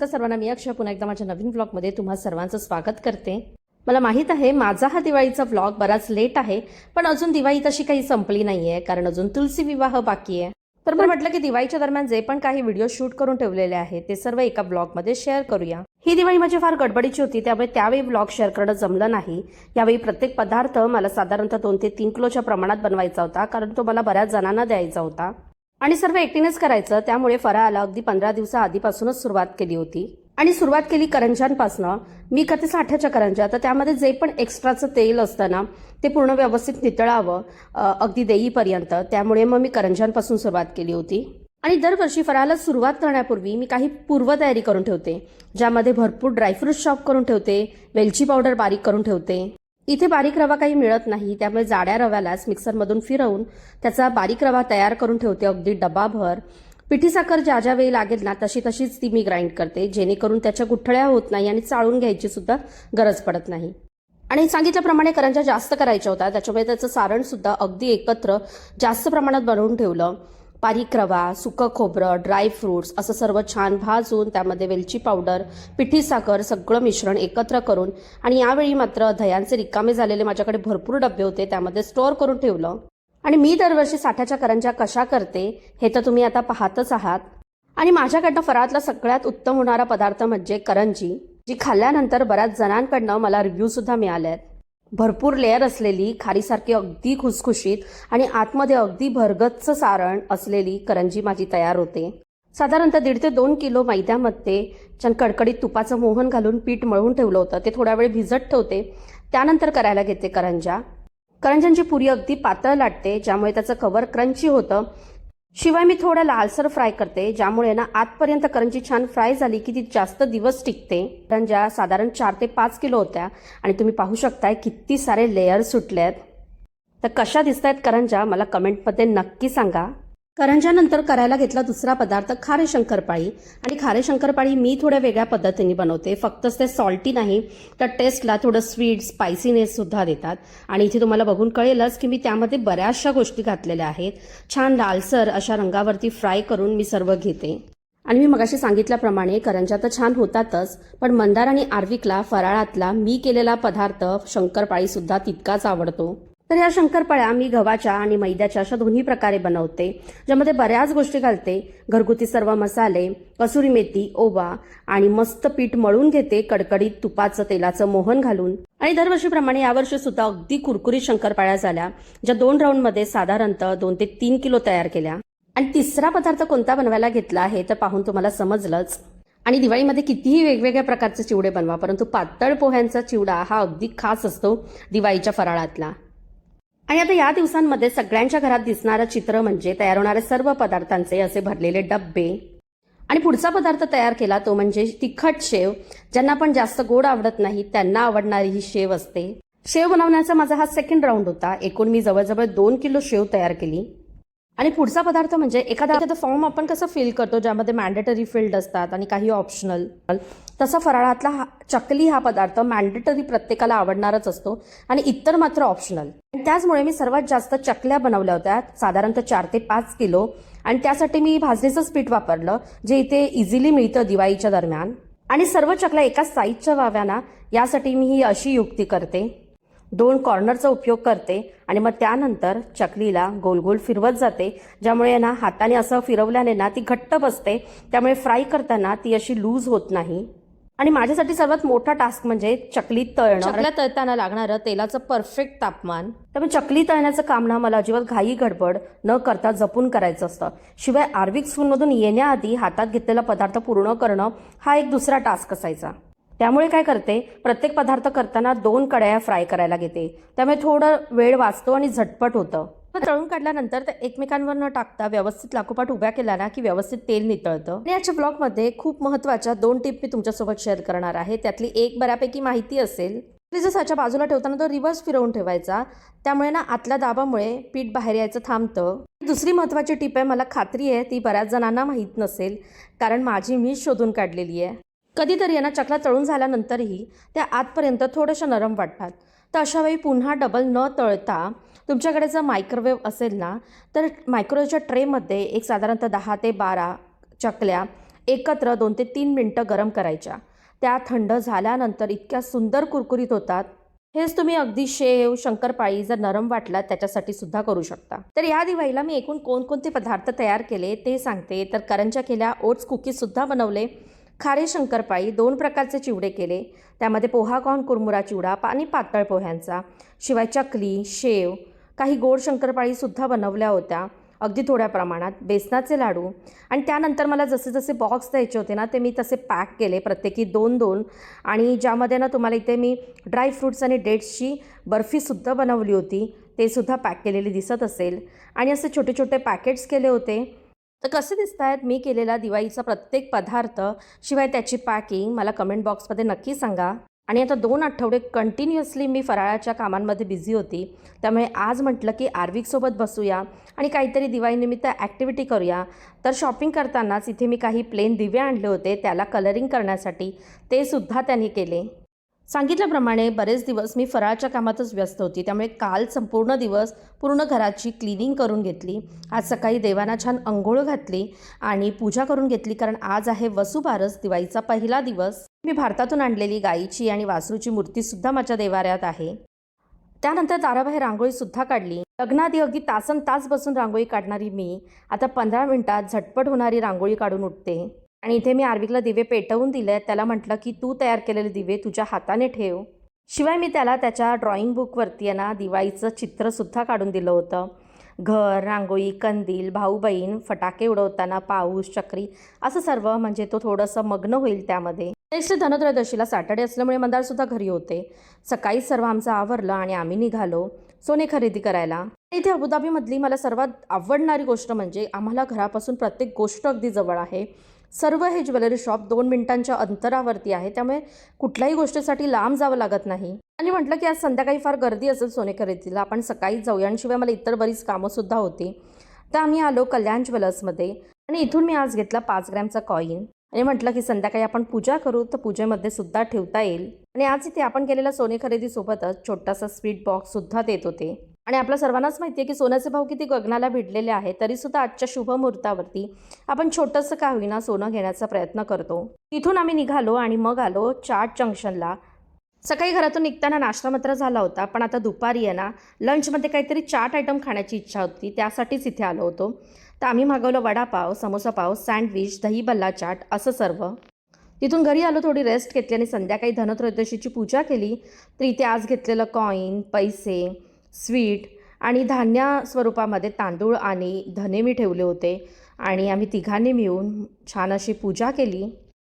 नमस्कार सर्वांना, मी अक्षय पुन्हा एकदा माझ्या नवीन व्लॉगमध्ये तुम्हा सर्वांचं स्वागत करते। मला माहित आहे माझा हा दिवाळीचा व्लॉग बराच लेट आहे, पण अजून दिवाळी तशी काही संपली नाहीये, कारण अजून तुलसी विवाह बाकी आहे। तर मला म्हटलं की दिवाळीच्या दरम्यान जे पण काही व्हिडिओ शूट करून ठेवलेले आहेत ते सर्व एका ब्लॉगमध्ये शेअर करूया। ही दिवाळी माझी फार गडबडीची होती, त्यामुळे त्यावेळी व्लॉग शेअर करणं जमलं नाही। यावेळी प्रत्येक पदार्थ मला साधारणतः 2 ते 3 किलोच्या प्रमाणात बनवायचा होता, कारण तो मला बऱ्याच जणांना द्यायचा होता आणि सर्व एकटीनेच करायचं, त्यामुळे फराळाला अगदी 15 दिवसा आधीपासूनच सुरुवात केली होती। आणि सुरुवात केली करंज्यांपासनं। मी करते साठ्याच्या करंज्या, तर त्यामध्ये जे पण एक्स्ट्राचं तेल असतं ना ते पूर्ण व्यवस्थित नितळावं अगदी देईपर्यंत, त्यामुळे मग मी करंज्यांपासून सुरुवात केली होती। आणि दरवर्षी फराळाला सुरुवात करण्यापूर्वी मी काही पूर्वतयारी करून ठेवते, ज्यामध्ये भरपूर ड्रायफ्रूट चॉप करून ठेवते, वेलची पावडर बारीक करून ठेवते। इथे बारीक रवा काही मिळत नाही, त्यामुळे जाड्या रव्यालाच मिक्सरमधून फिरवून त्याचा बारीक रवा तयार करून ठेवते, अगदी डबाभर। पिठी साखर ज्या ज्या वेळी लागेल ना तशीच ती मी ग्राइंड करते, जेणेकरून त्याच्या गुठळ्या होत नाही आणि चाळून घ्यायची सुद्धा गरज पडत नाही। आणि सांगितल्याप्रमाणे करंज्या जास्त करायच्या होत्या, त्याच्यामुळे त्याचं सारण सुद्धा अगदी एकत्र जास्त प्रमाणात बनवून ठेवलं। बारीक रवा, सुकं खोबरं, ड्रायफ्रुट्स असं सर्व छान भाजून त्यामध्ये वेलची पावडर, पिठी साखर सगळं मिश्रण एकत्र करून, आणि यावेळी मात्र दह्यांचे रिकामे झालेले माझ्याकडे भरपूर डबे होते, त्यामध्ये स्टोअर करून ठेवलं। आणि मी दरवर्षी साठ्याच्या करंज्या कशा करते हे तर तुम्ही आता पाहतच आहात। आणि माझ्याकडनं फराळातला सगळ्यात उत्तम होणारा पदार्थ म्हणजे करंजी, जी खाल्ल्यानंतर बऱ्याच जणांकडनं मला रिव्ह्यू सुद्धा मिळालेत। भरपूर लेअर असलेली, खारीसारखी अगदी खुसखुशीत आणि आतमध्ये अगदी भरगच्च सारण असलेली करंजी माझी तयार होते। साधारणतः 1.5 ते 2 किलो मैद्यामध्ये छान कडकडीत तुपाचं मोहन घालून पीठ मळून ठेवलं होतं, ते थोडा वेळ भिजत ठेवते, त्यानंतर करायला घेते करंज्या। करंज्यांची पुरी अगदी पातळ लाटते, ज्यामुळे त्याचं कव्हर क्रंची होतं। शिवाय मी थोडं लालसर फ्राय करते, ज्यामुळे ना आतपर्यंत करंजी छान फ्राय झाली की ती जास्त दिवस टिकते। करंज्या साधारण 4 ते 5 किलो होत्या आणि तुम्ही पाहू शकताय किती सारे लेयर सुटलेत। तर कशा दिसतायत करंज्या मला कमेंटमध्ये नक्की सांगा। करंज्यानंतर करायला घेतला दुसरा पदार्थ खारे शंकरपाळी। आणि खारे शंकरपाळी मी थोड्या वेगळ्या पद्धतीने बनवते, फक्तच ते सॉल्टी नाही तर टेस्टला थोडं स्वीट स्पायसीनेस सुद्धा देतात। आणि इथे तुम्हाला बघून कळेलच की मी त्यामध्ये बऱ्याचशा गोष्टी घातलेल्या आहेत। छान लालसर अशा रंगावरती फ्राय करून मी सर्व घेते। आणि मी मगाशी सांगितल्याप्रमाणे करंज्या तर छान होतातच, पण मंदार आणि आर्विकला फराळातला मी केलेला पदार्थ शंकरपाळी सुद्धा तितकाच आवडतो। तर या शंकरपाळ्या मी गव्हाच्या आणि मैद्याच्या अशा दोन्ही प्रकारे बनवते, ज्यामध्ये बऱ्याच गोष्टी घालते। घरगुती सर्व मसाले, कसुरी मेथी, ओवा आणि मस्त पीठ मळून घेते कडकडीत तुपाचं तेलाचं मोहन घालून। आणि दरवर्षीप्रमाणे यावर्षी सुद्धा अगदी कुरकुरीत शंकरपाळ्या झाल्या, ज्या 2 राऊंडमध्ये साधारणतः 2 ते 3 किलो तयार केल्या। आणि तिसरा पदार्थ कोणता बनवायला घेतला हे तर पाहून तुम्हाला समजलंच। आणि दिवाळीमध्ये कितीही वेगवेगळ्या प्रकारचे चिवडे बनवा, परंतु पातळ पोह्यांचा चिवडा हा अगदी खास असतो दिवाळीच्या फराळातला। आणि आता या दिवसांमध्ये सगळ्यांच्या घरात दिसणारं चित्र म्हणजे तयार होणारे सर्व पदार्थांचे असे भरलेले डब्बे। आणि पुढचा पदार्थ तयार केला तो म्हणजे तिखट शेव। ज्यांना पण जास्त गोड आवडत नाही त्यांना आवडणारी ही शेव असते। शेव बनवण्याचा माझा हा 2nd राऊंड होता। एकूण मी जवळजवळ 2 किलो शेव तयार केली। आणि पुढचा पदार्थ म्हणजे एखादा फॉर्म आपण कसं फिल करतो, ज्यामध्ये मॅन्डेटरी फील्ड असतात आणि काही ऑप्शनल, तसा फराळातला चकली हा पदार्थ मॅन्डेटरी प्रत्येकाला आवडणारच असतो आणि इतर मात्र ऑप्शनल। त्याचमुळे मी सर्वात जास्त चकल्या बनवल्या होत्या, साधारणतः 4 ते 5 किलो। आणि त्यासाठी मी भाजणीचंच पीठ वापरलं, जे इथे इझिली मिळतं दिवाळीच्या दरम्यान। आणि सर्व चकल्या एकाच साईजच्या व्हाव्या ना, यासाठी मी ही अशी युक्ती करते, 2 कॉर्नरचा उपयोग करते आणि मग त्यानंतर चकलीला गोल गोल फिरवत जाते, ज्यामुळे ना हाताने असं फिरवल्याने ना ती घट्ट बसते, त्यामुळे फ्राय करताना ती अशी लूज होत नाही। आणि माझ्यासाठी सर्वात मोठा टास्क म्हणजे चकली तळणं। चकल्या तळताना लागणारं तेलाचं परफेक्ट तापमान, त्यामुळे चकली तळण्याचं काम ना मला अजिबात घाई गडबड न करता जपून करायचं असतं। शिवाय आर्विक स्कूलमधून येण्याआधी हातात घेतलेला पदार्थ पूर्ण करणं हा एक दुसरा टास्क असायचा। त्यामुळे काय करते, प्रत्येक पदार्थ करताना 2 कढया फ्राय करायला घेते, त्यामुळे थोडा वेळ वाचतो आणि झटपट होतं। तळून काढल्यानंतर ते एकमेकांवर न टाकता व्यवस्थित लागोपाठ उभ्या केल्या ना की व्यवस्थित तेल नितळतं। आणि याच्या ब्लॉगमध्ये खूप महत्त्वाच्या 2 टिप मी तुमच्यासोबत शेअर करणार आहे, त्यातली एक बऱ्यापैकी माहिती असेल। फ्रीजरच्या बाजूला ठेवताना तो रिव्हर्स फिरवून ठेवायचा, त्यामुळे ना आतल्या दाबामुळे पीठ बाहेर यायचं थांबतं। दुसरी महत्त्वाची टिप आहे, मला खात्री आहे ती बऱ्याच जणांना माहीत नसेल, कारण माझी मीच शोधून काढलेली आहे। कधीतरी ना चकल्या तळून झाल्यानंतरही त्या आतपर्यंत थोड्याशा नरम वाटतात, तर अशा वेळी पुन्हा डबल न तळता तुमच्याकडे जर मायक्रोवेव्ह असेल ना, तर मायक्रोवेव्हच्या ट्रेमध्ये एक साधारणतः 10 ते 12 चकल्या एकत्र 2 ते 3 मिनिटं गरम करायच्या. त्या थंड झाल्यानंतर इतक्या सुंदर कुरकुरीत होतात. हेच तुम्ही अगदी शेव, शंकरपाळी जर नरम वाटला त्याच्यासाठी सुद्धा करू शकता. तर या दिवाळीला मी एकूण कोणकोणते पदार्थ तयार केले ते सांगते. तर करंज्या केल्या, ओट्स कुकीजसुद्धा बनवले, खारे शंकरपाळी, 2 प्रकारचे चिवडे केले. त्यामध्ये पोहा कॉर्न कुरमुरा चिवडा आणि पातळ पोह्यांचा. शिवाय चकली, शेव, काही गोड शंकरपाळीसुद्धा बनवल्या होत्या अगदी थोड्या प्रमाणात, बेसनाचे लाडू. आणि त्यानंतर मला जसे जसे बॉक्स द्यायचे होते ना ते मी तसे पॅक केले, प्रत्येकी 2-2. आणि ज्यामध्ये ना तुम्हाला इथे मी ड्रायफ्रूट्स आणि डेट्सची बर्फीसुद्धा बनवली होती, ते सुद्धा पॅक केलेली दिसत असेल. आणि असे छोटे छोटे पॅकेट्स केले होते. तर कसे दिसत आहेत मी केलेला दिवाळीचा प्रत्येक पदार्थ, शिवाय त्याची पॅकिंग मला कमेंट बॉक्समध्ये नक्की सांगा. आणि आता 2 आठवडे कंटिन्युअसली मी फराळाच्या कामांमध्ये बिझी होती. त्यामुळे आज म्हटलं की आर्विकसोबत बसूया आणि काहीतरी दिवाळीनिमित्त ॲक्टिव्हिटी करूया. तर शॉपिंग करतानाच इथे मी काही प्लेन दिवे आणले होते त्याला कलरिंग करण्यासाठी, ते सुद्धा त्यांनी केले. सांगितल्याप्रमाणे बरेच दिवस मी फराळाच्या कामातच व्यस्त होती. त्यामुळे काल संपूर्ण दिवस पूर्ण घराची क्लिनिंग करून घेतली. आज सकाळी देवांना छान अंघोळ घातली आणि पूजा करून घेतली, कारण आज आहे वसुबारस, दिवाळीचा पहिला दिवस. मी भारतातून आणलेली गाईची आणि वासरूची मूर्तीसुद्धा माझ्या देवाऱ्यात आहे. त्यानंतर दाराबाहेर रांगोळीसुद्धा काढली. लग्नाआधी अगदी तासनतास बसून रांगोळी काढणारी मी आता 15 मिनिटात झटपट होणारी रांगोळी काढून उठते. आणि इथे मी आर्विकला दिवे पेटवून दिले. त्याला म्हटलं की तू तयार केलेले दिवे तुझ्या हाताने ठेव. शिवाय मी त्याला त्याच्या ड्रॉइंग बुकवरती आहे ना दिवाळीचं चित्रसुद्धा काढून दिलं होतं. घर, रांगोळी, कंदील, भाऊ बहीण, फटाके उडवताना पाऊस, चक्री, असं सर्व. म्हणजे तो थोडंसं मग्न होईल त्यामध्ये. नेक्स्ट धनत्रयोदशीला सॅटर्डे असल्यामुळे मंदारसुद्धा घरी होते. सकाळी सर्व आमचं आवरलं आणि आम्ही निघालो सोने खरेदी करायला. इथे अबुधाबीमधली मला सर्वात आवडणारी गोष्ट म्हणजे आम्हाला घरापासून प्रत्येक गोष्ट अगदी जवळ आहे. सर्व हे ज्वेलरी शॉप 2 मिनिटांच्या अंतरावरती आहे. त्यामुळे कुठल्याही गोष्टीसाठी लांब जावं लागत नाही. आणि म्हटलं की आज संध्याकाळी फार गर्दी असेल सोने खरेदीला, आपण सकाळीच जाऊया. आणि शिवाय मला इतर बरीच कामंसुद्धा होती. तर आम्ही आलो कल्याण ज्वेलर्समध्ये आणि इथून मी आज घेतला 5 ग्रॅमचा कॉईन. आणि म्हटलं की संध्याकाळी आपण पूजा करू, तर पूजेमध्ये सुद्धा ठेवता येईल. आणि आज इथे आपण केलेल्या सोने खरेदीसोबतच छोटासा स्वीट बॉक्ससुद्धा देत होते. आणि आपल्या सर्वांनाच माहिती आहे की सोन्याचे भाव किती गगनाला भिडलेले आहेत. तरीसुद्धा आजच्या शुभ मुहूर्तावरती आपण छोटंसं का होईना सोनं घेण्याचा प्रयत्न करतो. तिथून आम्ही निघालो आणि मग आलो चाट जंक्शनला. सकाळी घरातून निघताना नाश्ता मात्र झाला होता, पण आता दुपारी आहे ना लंचमध्ये काहीतरी चाट आयटम खाण्याची इच्छा होती, त्यासाठीच इथे आलो होतो. तर आम्ही मागवलं वडापाव, समोसा पाव, सँडविच, दही बल्ला चाट, असं सर्व. तिथून घरी आलो, थोडी रेस्ट घेतली आणि संध्याकाळी धनत्रयोदशीची पूजा केली. तर इथे आज घेतलेलं कॉईन, पैसे, स्वीट आणि धान्य स्वरूपामध्ये तांदूळ आणि धने मी ठेवले होते. आणि आम्ही तिघांनी मिळून छान अशी पूजा केली.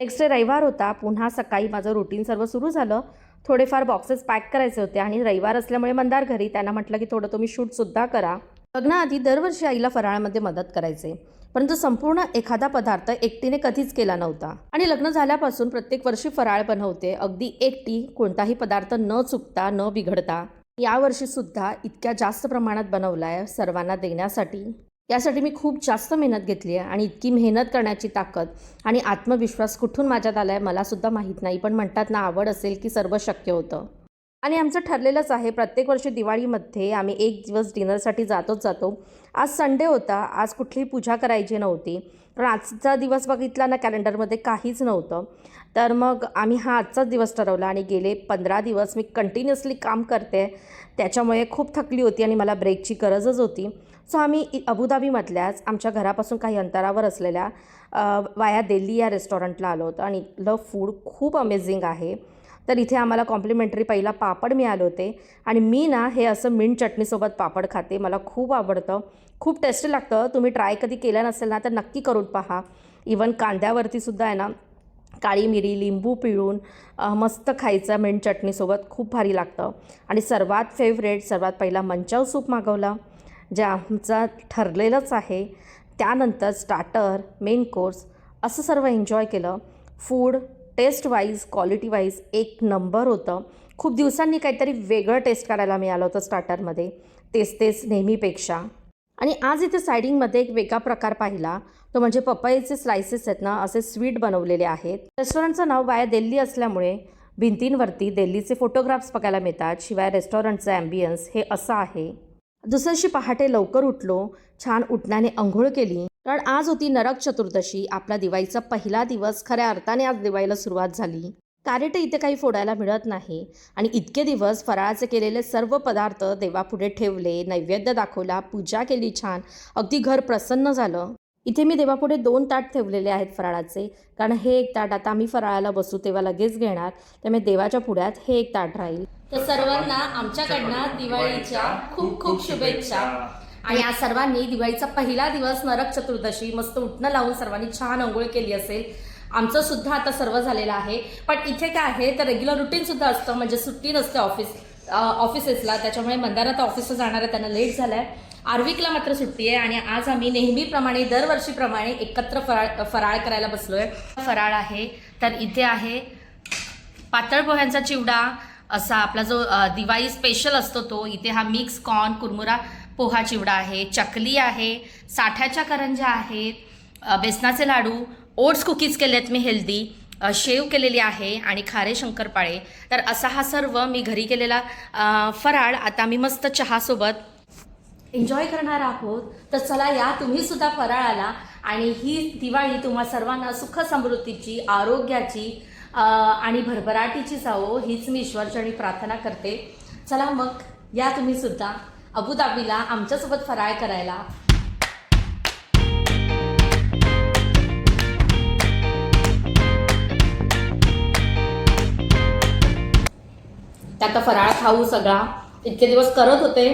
नेक्स्ट डे रविवार होता. पुन्हा सकाळी माझं रुटीन सर्व सुरू झालं. थोडेफार बॉक्सेस पॅक करायचे होते आणि रविवार असल्यामुळे मंदार घरी, त्यांना म्हटलं की थोडं तुम्ही शूटसुद्धा करा. लग्नाआधी दरवर्षी आईला फराळामध्ये मदत करायचे, परंतु संपूर्ण एखादा पदार्थ एकटीने कधीच केला नव्हता. आणि लग्न झाल्यापासून प्रत्येक वर्षी फराळ बनवते, अगदी एकटी, कोणताही पदार्थ न चुकता, न बिघडता. यावर्षीसुद्धा इतक्या जास्त प्रमाणात बनवला आहे सर्वांना देण्यासाठी. यासाठी मी खूप जास्त मेहनत घेतली आहे आणि इतकी मेहनत करण्याची ताकद आणि आत्मविश्वास कुठून माझ्यात आला आहे मलासुद्धा माहीत नाही. पण म्हणतात ना, आवड असेल की सर्व शक्य होतं. आणि आमचं ठरलेलंच आहे, प्रत्येक वर्षी दिवाळीमध्ये आम्ही एक दिवस डिनरसाठी जातो. आज संडे होता, आज कुठलीही पूजा करायची नव्हती. पण आजचा दिवस बघितला ना कॅलेंडरमध्ये काहीच नव्हतं. तर मग आम्ही हा आजचाच दिवस ठरवला आणि गेले 15 दिवस मी कंटिन्युअसली काम करते. त्याच्यामुळे खूप थकली होती आणि मला ब्रेकची गरजच होती. सो आम्ही अबुधाबीमधल्याच आमच्या घरापासून काही अंतरावर असलेल्या वाया दिल्ली या रेस्टॉरंटला आलो होतो. आणि इथलं फूड खूप अमेझिंग आहे. तर इथे आम्हाला कॉम्प्लिमेंटरी पहिला पापड मिळाले होते. आणि मी ना हे असं मिंट चटणीसोबत पापड खाते, मला खूप आवडतं, खूप टेस्टी लागतं. तुम्ही ट्राय कधी केलं नसेल ना तर नक्की करून पहा. इवन कांद्यावरतीसुद्धा आहे ना काळी मिरी, लिंबू पिळून मस्त खायचं मिंट चटणीसोबत, खूप भारी लागतं. आणि सर्वात फेवरेट, सर्वात पहिला मंचाव सूप मागवला, जे आमचं ठरलेलंच आहे. त्यानंतर स्टार्टर, मेन कोर्स, असं सर्व एन्जॉय केलं. Food taste wise, quality wise एक नंबर होतं. खूप दिवसांनी काहीतरी वेगळं टेस्ट करायला मिळालं होतं स्टार्टरमध्ये, तेच नेहमीपेक्षा. आणि आज इथे सायडिंगमध्ये एक वेगळा प्रकार पाहिला, तो म्हणजे पपईचे स्लायसेस आहेत ना, असे स्वीट बनवलेले आहेत. रेस्टॉरंटचं नाव वाया दिल्ली असल्यामुळे भिंतींवरती दिल्लीचे फोटोग्राफ्स बघायला मिळतात. शिवाय रेस्टॉरंटचं ॲम्बियन्स हे असं आहे. दुसऱ्या दिवशी पहाटे लवकर उठलो, छान उठण्याने अंघोळ केली कारण आज होती नरक चतुर्दशी, आपला दिवाळीचा पहिला दिवस. खऱ्या अर्थाने आज दिवाळीला सुरुवात झाली. कार्रेट इथे काही फोडायला मिळत नाही आणि इतके दिवस फराळाचे केलेले सर्व पदार्थ देवापुढे ठेवले, नैवेद्य दाखवला, पूजा केली छान, अगदी घर प्रसन्न झालं. इथे मी देवापुढे 2 ताट ठेवलेले आहेत फराळाचे, कारण हे एक ताट आता आम्ही फराळाला बसू तेव्हा लगेच घेणार, त्यामुळे देवाच्या पुढ्यात हे एक ताट राहील. तर सर्वांना आमच्याकडनं दिवाळीच्या खूप खूप शुभेच्छा. आणि आज सर्वांनी दिवाळीचा पहिला दिवस नरक चतुर्दशी मस्त उठणं लावून सर्वांनी छान अंघोळ केली असेल. आमचं सुद्धा आता सर्व झालेलं आहे. पण इथे काय आहे तर रेग्युलर रुटीन सुद्धा असतं, म्हणजे सुट्टी नसते ऑफिसेसला, त्याच्यामुळे मंदार आता ऑफिसला जाणार आहे, त्यांना लेट झालाय. आर्विकला मात्र सुट्टी आहे आणि आज आम्ही नेहमीप्रमाणे दरवर्षीप्रमाणे एकत्र फराळ करायला बसलोय. फराळ आहे तर इथे आहे पातळ पोह्यांचा चिवडा, असा आपला जो दिवाळी स्पेशल असतो तो. इथे हा मिक्स कॉर्न कुरमुरा पोहा चिवडा आहे, चकली आहे, साठ्याच्या करंज्या आहेत, बेसनाचे लाडू, ओट्स कुकीज केलेत मी हेल्दी, शेव केलेली आहे आणि खारे शंकरपाळे. तर असा हा सर्व मी घरी केलेला फराळ आता मी मस्त चहासोबत एन्जॉय करणार आहोत. तर चला या तुम्ही सुद्धा फराळाला, आणि ही दिवाळी तुम्हा सर्वांना सुख समृद्धीची, आरोग्याची आणि भरभराटीची जावो हीच मी ईश्वरचरणी प्रार्थना करते. चला मग या तुम्ही सुद्धा अबुधाबीला आमच्यासोबत फराळ करायला. त्याचा फराळ खाऊ सगळा इतके दिवस करत होते,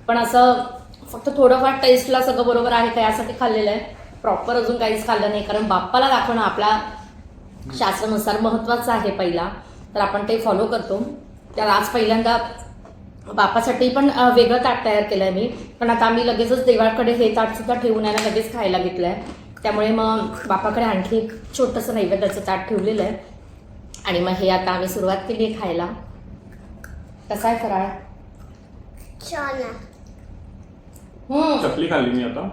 पण असं फक्त थोडंफार टेस्टला सगळं बरोबर आहे का यासाठी खाल्लेलं आहे. प्रॉपर अजून काहीच खाल्लं नाही, कारण बाप्पाला दाखवणं आपल्या शास्त्रानुसार महत्त्वाचं आहे पहिला, तर आपण ते फॉलो करतो. तर आज पहिल्यांदा बाप्पासाठी पण वेगळं ताट तयार केलं आहे मी, पण आता आम्ही लगेचच देवाकडे हे ताटसुद्धा ठेवून यायला लगेच खायला घेतलं आहे. त्यामुळे मग बाप्पाकडे आणखी एक छोटंसं नैवेद्याचं ताट ठेवलेलं आहे आणि मग हे आता आम्ही सुरुवात केली आहे खायला. कसा आहे फराळ? छान आहे. चकली खाल्ली मी आता.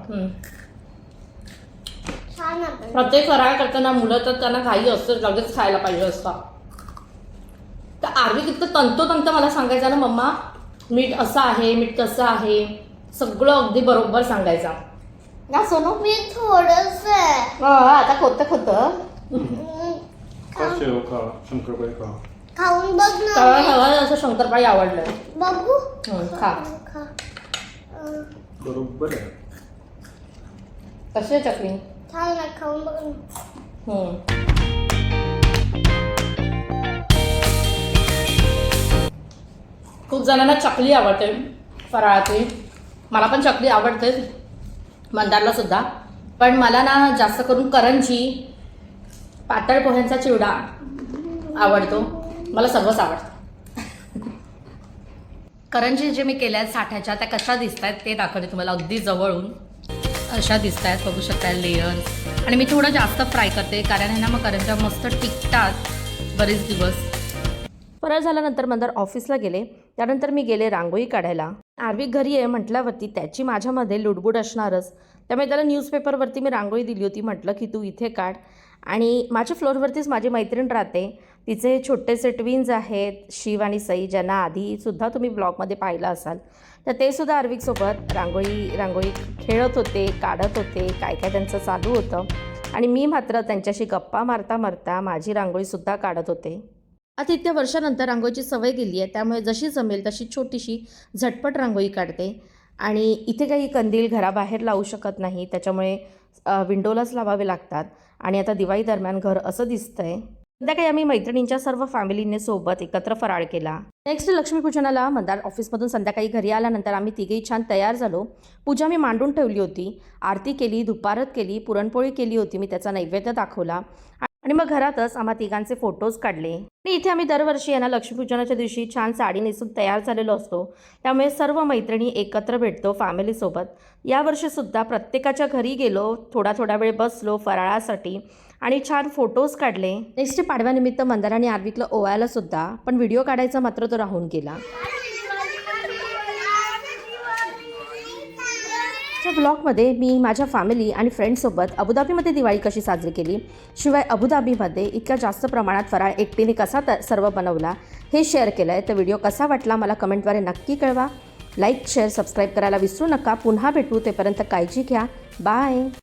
छान आहे. प्रत्येक फराळ करताना मुलं तर त्यांना काही असतं, लगेच खायला पाहिजे असतं. तर आर्वी इतकं तंतोतंत मला सांगायचं ना, मम्मा मीठ असं आहे, मीठ तसं आहे, सगळं अगदी बरोबर सांगायचं ना सोनू. मी थोडंसं आता खोतं शेव खा, शंकरपाळी खा. खाऊन बघ ना. त्याला असं शंकरपाळी आवडलंय. बघू. खा. खा. बरोबर आहे. कशी आहे चकली? छान आहे. खाऊन बघ ना. खूप जणांना चकली आवडते फराळाची, मला पण चकली आवडते, मंदारला सुद्धा. पण मला ना जास्त करून करंजी, पातळ पोह्यांचा चिवडा आवडतो. मला सर्वच आवडतं. करंजी जे मी केल्या आहेत साठ्याच्या, त्या कशा दिसत आहेत ते दाखवते तुम्हाला अगदी जवळून. अशा दिसत आहेत, बघू शकता लेयर्स. आणि मी थोडं जास्त फ्राय करते, कारण आहे ना मग करंज्या मस्त टिकतात बरेच दिवस. फराळ झाल्यानंतर मंदार ऑफिसला गेले, त्यानंतर मी गेले रांगोळी काढायला. आर्विक घरी आहे म्हटल्यावरती त्याची माझ्यामध्ये लुडबुड असणारच, त्यामुळे त्याला न्यूजपेपरवरती मी रांगोळी दिली होती. म्हटलं की तू इथे काढ. आणि माझ्या फ्लोअरवरतीच माझी मैत्रीण राहते, तिचे छोटेसे ट्विन्स आहेत शिव आणि सई, ज्यांना आधीसुद्धा तुम्ही ब्लॉगमध्ये पाहिलं असाल. तर ते सुद्धा आर्विकसोबत रांगोळी खेळत होते, काढत होते, काय काय त्यांचं चालू होतं. आणि मी मात्र त्यांच्याशी गप्पा मारता मारता माझी रांगोळीसुद्धा काढत होते. आता इतक्या वर्षानंतर रांगोळीची सवय गेली आहे, त्यामुळे जशी जमेल तशी छोटीशी झटपट रांगोळी काढते. आणि इथे काही कंदील घराबाहेर लावू शकत नाही, त्याच्यामुळे विंडोलाच लावावे लागतात. आणि आता दिवाळी दरम्यान घर असं दिसतंय. संध्याकाळी आम्ही मैत्रिणींच्या सर्व फॅमिलीने सोबत एकत्र फराळ केला. नेक्स्ट लक्ष्मीपूजनाला मंदार ऑफिसमधून संध्याकाळी घरी आल्यानंतर आम्ही तिघेही छान तयार झालो. पूजा मी मांडून ठेवली होती, आरती केली, धुपारत केली, पुरणपोळी केली होती, मी त्याचा नैवेद्य दाखवला आणि मग घरातच आम्हा तिघांचे फोटोज काढले. आणि इथे आम्ही दरवर्षी यांना लक्ष्मीपूजनाच्या दिवशी छान साडी नेसून तयार झालेलो असतो, त्यामुळे सर्व मैत्रिणी एकत्र भेटतो फॅमिलीसोबत. यावर्षीसुद्धा प्रत्येकाच्या घरी गेलो, थोडा वेळ बसलो फराळासाठी आणि छान फोटोज काढले. नेक्स्ट पाडव्यानिमित्त मंदार आणि आर्विकला ओवायला सुद्धा, पण व्हिडिओ काढायचा मात्र तो राहून गेला. ब्लॉगमध्ये मी माझ्या फॅमिली आणि फ्रेंड्ससोबत अबुधाबीमध्ये दिवाळी कशी साजरी केली, शिवाय अबुधाबीमध्ये इतक्या जास्त प्रमाणात फराळ एकटीने कसा सर्व बनवला हे शेअर केलं आहे. तर व्हिडिओ कसा वाटला मला कमेंटद्वारे नक्की कळवा. लाईक, शेअर, सबस्क्राईब करायला विसरू नका. पुन्हा भेटू, तेपर्यंत काळजी घ्या. बाय.